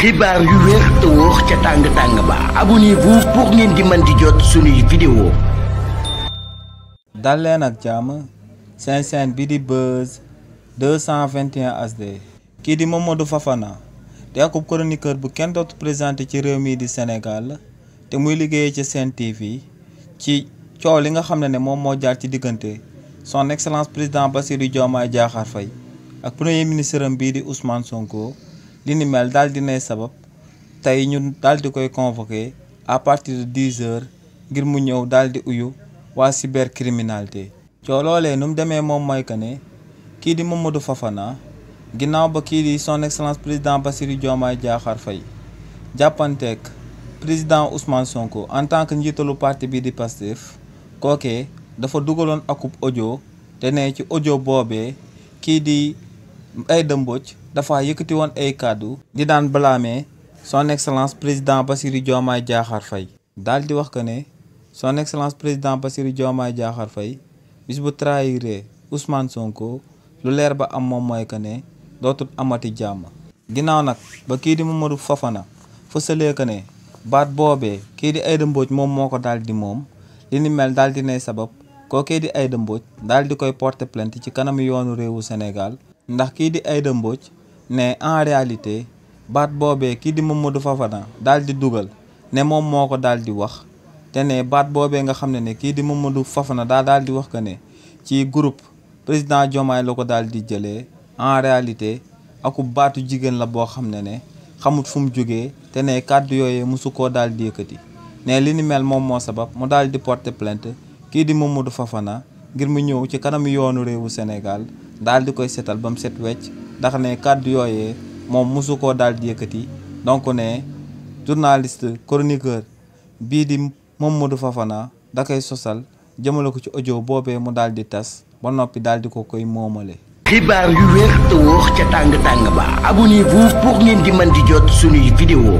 xibaar yu wér te wóor ca tàng-tàng ba abonnez-vous pour ngeen di mën di jot suñuy vidéo. dal leen ak jàmm seen chaîne bi di Buzz 221 HD. kii di Mamadou Fofana di akub chroniqueur bu kenn dootu présenté ci réew mii di Sénégal te muy liggéeyee ci Sen TV ci coow li nga xam ne moom moo jaar ci diggante son excellence président Bassirou Diomaye Diakhar Faye ak premier ministre am bii di Ousmane Sonko. li ni mel daal di nay sabab tey ñu daal di koy convoqué à partir de 10 heures ngir mu ñëw daal di uyu waa cybercriminalité. coo loolee nu mu demee moom mooy que ne kii di Mamadou Fofana ginnaaw ba kii di son excellence président Bassirou Diomaye Diakhar Faye jàppanteeg président Ousmane Sonko en tant que njiitalu parti bii di Pastef kookee dafa dugaloon akub audio te ne ci audio boobee kii di Aïda Mbodj dafa yëkkati woon ay kàddu di daan blâmer son excellence président Bassirou Diomaye Diakhar Faye daal di wax que ne son excellence président Bassirou Diomaye Diakhar Faye bis bu trahiré Ousmane Sonko lu leer ba am moom mooy que ne dootul amati jàmm. ginnaaw nag ba kii di Mamadou Fofana fësalee que ne baat boobee kii di Aïda Mbodj moom moo ko daal di moom li ni mel daal di nay sabab kookee di Aïda Mbodj daal di koy porter plainte ci kanamu yoonu réewu Sénégal. ndax kii di Aïda Mbodj ne en réalité baat boobee kii di Mamadou Fofana daal di dugal ne moom moo ko daal di wax te ne baat boobee nga xam ne kii di Mamadou Fofana daal di wax que ne ci groupe président Diomaye la ko daal di jëlee en réalité aku baatu jigéen la boo xam ne xamut fu mu jógee te ne kàddu yooyee mosu koo daal di yëkkati ne li ni mel moom moo sabab mu daal di porter plainte kii di Mamadou Fofana ngir mu ñëw ci kanam yoonu réewu Sénégal daal di koy setal ba mu set wecc ndax ne kàddu yooyee moom mosu koo daal di yëkkati donc ne journaliste chroniqueur bii di Mamadou Fofana da koy sosal jëmale ko ci audio boobee mu daal di tas ba noppi daal di ko koy moomale. xibaar yu wér te wóor ca tàng-tàng ba abonnez-vous pour ngeen di mën di jot suñuy vidéo.